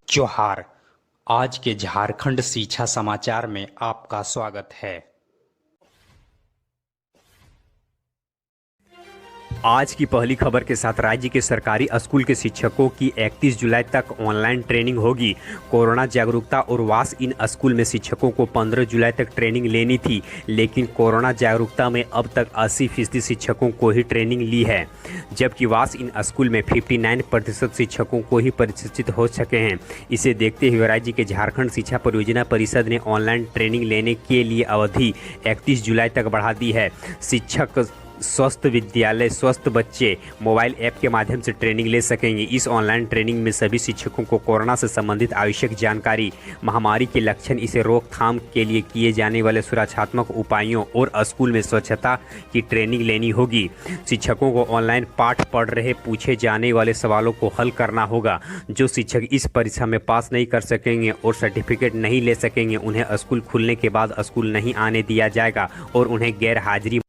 जोहार। आज के झारखंड शिक्षा समाचार में आपका स्वागत है। आज की पहली खबर के साथ राज्य के सरकारी स्कूल के शिक्षकों की 31 जुलाई तक ऑनलाइन ट्रेनिंग होगी। कोरोना जागरूकता और वास इन स्कूल में शिक्षकों को 15 जुलाई तक ट्रेनिंग लेनी थी, लेकिन कोरोना जागरूकता में अब तक 80% शिक्षकों को ही ट्रेनिंग ली है, जबकि वास इन स्कूल में 59% शिक्षकों को ही प्रशिक्षित हो सके हैं। इसे देखते हुए राज्य के झारखंड शिक्षा परियोजना परिषद ने ऑनलाइन ट्रेनिंग लेने के लिए अवधि 31 जुलाई तक बढ़ा दी है। शिक्षक स्वस्थ विद्यालय स्वस्थ बच्चे मोबाइल ऐप के माध्यम से ट्रेनिंग ले सकेंगे। इस ऑनलाइन ट्रेनिंग में सभी शिक्षकों को कोरोना से संबंधित आवश्यक जानकारी, महामारी के लक्षण, इसे रोकथाम के लिए किए जाने वाले सुरक्षात्मक उपायों और स्कूल में स्वच्छता की ट्रेनिंग लेनी होगी। शिक्षकों को ऑनलाइन पाठ पढ़ रहे पूछे जाने वाले सवालों को हल करना होगा। जो शिक्षक इस परीक्षा में पास नहीं कर सकेंगे और सर्टिफिकेट नहीं ले सकेंगे, उन्हें स्कूल खुलने के बाद स्कूल नहीं आने दिया जाएगा और उन्हें गैर हाजिरी।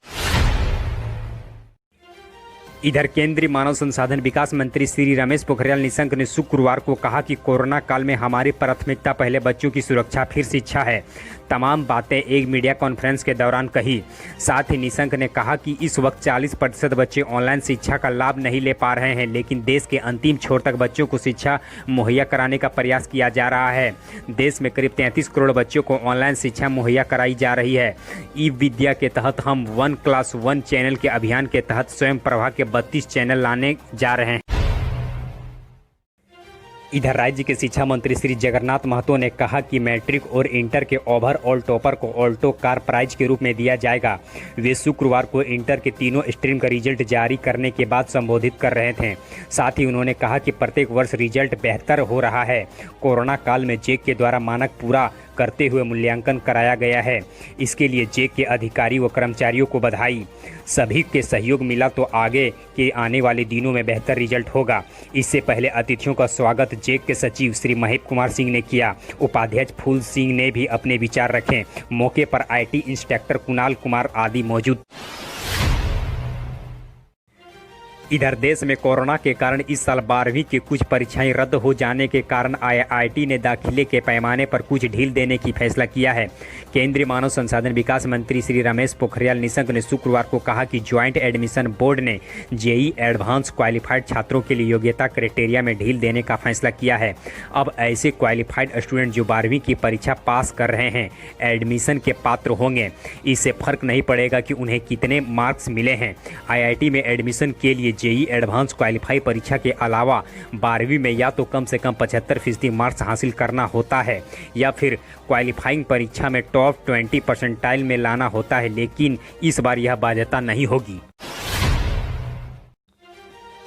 इधर केंद्रीय मानव संसाधन विकास मंत्री श्री रमेश पोखरियाल निशंक ने शुक्रवार को कहा कि कोरोना काल में हमारी प्राथमिकता पहले बच्चों की सुरक्षा फिर शिक्षा है। तमाम बातें एक मीडिया कॉन्फ्रेंस के दौरान कही। साथ ही निशंक ने कहा कि इस वक्त 40% बच्चे ऑनलाइन शिक्षा का लाभ नहीं ले पा रहे हैं, लेकिन देश के अंतिम छोर तक बच्चों को शिक्षा मुहैया कराने का प्रयास किया जा रहा है। देश में करीब 33 करोड़ बच्चों को ऑनलाइन शिक्षा मुहैया कराई जा रही है। ई विद्या के तहत हम 1 क्लास 1 चैनल के अभियान के तहत स्वयं प्रभा के 32 चैनल लाने जा रहे हैं। इधर राज्य के शिक्षा मंत्री श्री जगन्नाथ महतो ने कहा कि मैट्रिक और इंटर के ओवरऑल टॉपर को ऑल्टो कार प्राइज के रूप में दिया जाएगा। वे शुक्रवार को इंटर के तीनों स्ट्रीम का रिजल्ट जारी करने के बाद संबोधित कर रहे थे। साथ ही उन्होंने कहा कि प्रत्येक वर्ष रिजल्ट बेहतर हो रहा है। कोरोना काल में जेक के द्वारा मानक पूरा करते हुए मूल्यांकन कराया गया है। इसके लिए जेक के अधिकारी व कर्मचारियों को बधाई। सभी के सहयोग मिला तो आगे के आने वाले दिनों में बेहतर रिजल्ट होगा। इससे पहले अतिथियों का स्वागत जेक के सचिव श्री महेश कुमार सिंह ने किया। उपाध्यक्ष फूल सिंह ने भी अपने विचार रखे। मौके पर IT इंस्पेक्टर कुणाल कुमार आदि मौजूद। इधर देश में कोरोना के कारण इस साल 12वीं की कुछ परीक्षाएं रद्द हो जाने के कारण IIT ने दाखिले के पैमाने पर कुछ ढील देने की फैसला किया है। केंद्रीय मानव संसाधन विकास मंत्री श्री रमेश पोखरियाल निशंक ने शुक्रवार को कहा कि ज्वाइंट एडमिशन बोर्ड ने JEE एडवांस क्वालिफाइड छात्रों के लिए योग्यता क्राइटेरिया में ढील देने का फैसला किया है। अब ऐसे क्वालिफाइड स्टूडेंट जो 12वीं की परीक्षा पास कर रहे हैं एडमिशन के पात्र होंगे। इससे फर्क नहीं पड़ेगा कि उन्हें कितने मार्क्स मिले हैं। IIT में एडमिशन के लिए JEE एडवांस क्वालिफाई परीक्षा के अलावा 12वीं में या तो कम से कम 75% मार्क्स हासिल करना होता है या फिर क्वालिफाइंग परीक्षा में टॉप 20 परसेंटाइल में लाना होता है, लेकिन इस बार यह बाध्यता नहीं होगी।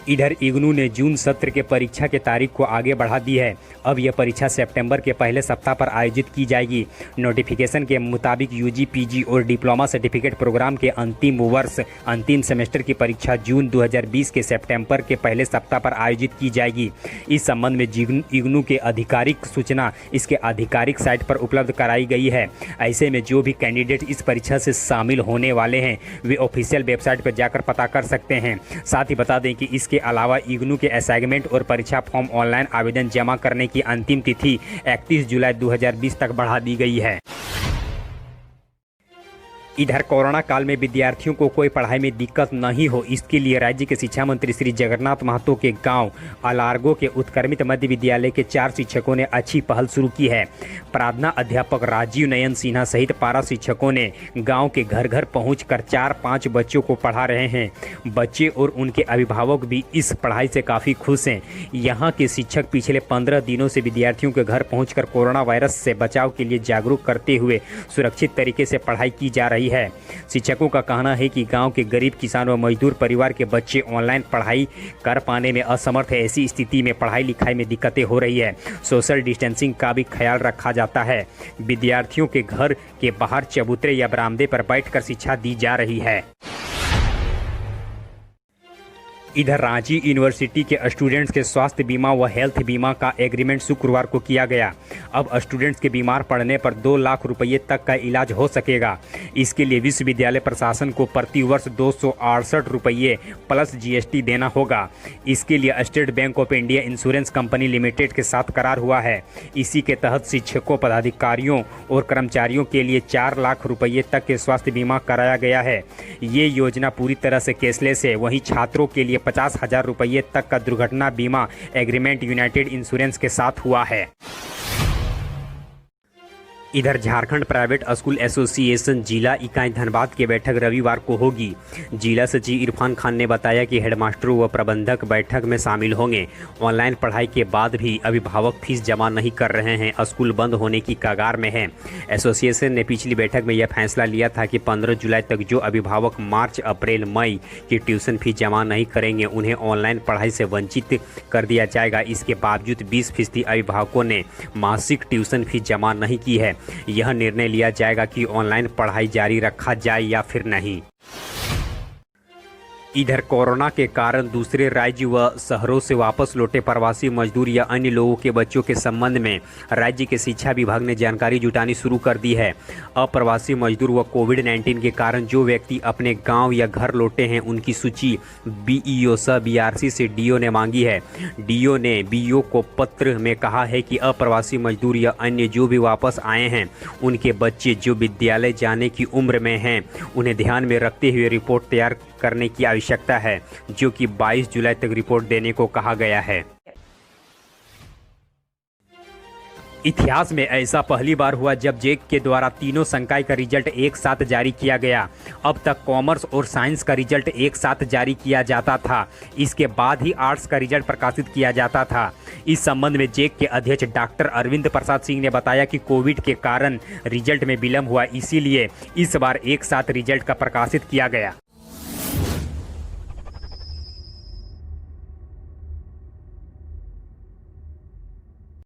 इधर इग्नू ने जून सत्र के परीक्षा के तारीख को आगे बढ़ा दी है। अब यह परीक्षा सितंबर के पहले सप्ताह पर आयोजित की जाएगी। नोटिफिकेशन के मुताबिक UG, PG और डिप्लोमा सर्टिफिकेट प्रोग्राम के अंतिम वर्ष अंतिम सेमेस्टर की परीक्षा जून 2020 के सितंबर के पहले सप्ताह पर आयोजित की जाएगी। इस संबंध में इग्नू के आधिकारिक सूचना इसके आधिकारिक साइट पर उपलब्ध कराई गई है। ऐसे में जो भी कैंडिडेट इस परीक्षा से शामिल होने वाले हैं वे ऑफिशियल वेबसाइट पर जाकर पता कर सकते हैं। साथ ही बता दें कि इसके अलावा इग्नू के असाइनमेंट और परीक्षा फॉर्म ऑनलाइन आवेदन जमा करने की अंतिम तिथि 31 जुलाई 2020 तक बढ़ा दी गई है। इधर कोरोना काल में विद्यार्थियों को कोई पढ़ाई में दिक्कत नहीं हो, इसके लिए राज्य के शिक्षा मंत्री श्री जगन्नाथ महतो के गांव अलारगो के उत्क्रमित मध्य विद्यालय के 4 शिक्षकों ने अच्छी पहल शुरू की है। प्रार्थना अध्यापक राजीव नयन सिन्हा सहित 12 शिक्षकों ने गांव के घर घर पहुंचकर 4-5 बच्चों को पढ़ा रहे हैं। बच्चे और उनके अभिभावक भी इस पढ़ाई से काफ़ी खुश हैं। यहाँ के शिक्षक पिछले 15 दिनों से विद्यार्थियों के घर पहुँच कोरोना वायरस से बचाव के लिए जागरूक करते हुए सुरक्षित तरीके से पढ़ाई की जा रही है। शिक्षकों का कहना है कि गांव के गरीब किसान व मजदूर परिवार के बच्चे ऑनलाइन पढ़ाई कर पाने में असमर्थ है। ऐसी स्थिति में पढ़ाई लिखाई में दिक्कतें हो रही है। सोशल डिस्टेंसिंग का भी ख्याल रखा जाता है। विद्यार्थियों के घर के बाहर चबूतरे या बरामदे पर बैठकर शिक्षा दी जा रही है। इधर रांची यूनिवर्सिटी के स्टूडेंट्स के स्वास्थ्य बीमा व हेल्थ बीमा का एग्रीमेंट शुक्रवार को किया गया। अब स्टूडेंट्स के बीमार पड़ने पर 2 लाख रुपये तक का इलाज हो सकेगा। इसके लिए विश्वविद्यालय प्रशासन को प्रति वर्ष 268 रुपये प्लस जीएसटी देना होगा। इसके लिए state bank of India insurance company limited के साथ करार हुआ है। इसी के तहत शिक्षकों, पदाधिकारियों और कर्मचारियों के लिए 4 लाख रुपये तक के स्वास्थ्य बीमा कराया गया है। ये योजना पूरी तरह से कैशलेस है। वहीं छात्रों के लिए 50,000 रुपये तक का दुर्घटना बीमा एग्रीमेंट यूनाइटेड इंश्योरेंस के साथ हुआ है। इधर झारखंड प्राइवेट स्कूल एसोसिएशन जिला इकाई धनबाद की बैठक रविवार को होगी। जिला सचिव इरफान खान ने बताया कि हेडमास्टरों व प्रबंधक बैठक में शामिल होंगे। ऑनलाइन पढ़ाई के बाद भी अभिभावक फीस जमा नहीं कर रहे हैं, स्कूल बंद होने की कगार में है। एसोसिएशन ने पिछली बैठक में यह फैसला लिया था कि 15 जुलाई तक जो अभिभावक मार्च, अप्रैल, मई की ट्यूशन फीस जमा नहीं करेंगे उन्हें ऑनलाइन पढ़ाई से वंचित कर दिया जाएगा। इसके बावजूद 20% अभिभावकों ने मासिक ट्यूशन फीस जमा नहीं की है। यह निर्णय लिया जाएगा कि ऑनलाइन पढ़ाई जारी रखा जाए या फिर नहीं। इधर कोरोना के कारण दूसरे राज्य व शहरों से वापस लौटे प्रवासी मजदूर या अन्य लोगों के बच्चों के संबंध में राज्य के शिक्षा विभाग ने जानकारी जुटानी शुरू कर दी है। अप्रवासी मजदूर व कोविड-19 के कारण जो व्यक्ति अपने गांव या घर लौटे हैं उनकी सूची बीईओ सह बीआरसी से डीओ ने मांगी है। डीओ ने बीईओ को पत्र में कहा है कि अप्रवासी मजदूर या अन्य जो भी वापस आए हैं उनके बच्चे जो विद्यालय जाने की उम्र में हैं उन्हें ध्यान में रखते हुए रिपोर्ट तैयार करने की आवश्यकता है, जो कि 22 जुलाई तक रिपोर्ट देने को कहा गया है। इतिहास में ऐसा पहली बार हुआ जब जेक के द्वारा तीनों संकाय का रिजल्ट एक साथ जारी किया गया। अब तक कॉमर्स और साइंस का रिजल्ट एक साथ जारी किया जाता था। इसके बाद ही आर्ट्स का रिजल्ट प्रकाशित किया जाता था। इस संबंध में जेक के अध्यक्ष डॉक्टर अरविंद प्रसाद सिंह ने बताया कि कोविड के कारण रिजल्ट में विलंब हुआ, इसीलिए इस बार एक साथ रिजल्ट का प्रकाशित किया गया।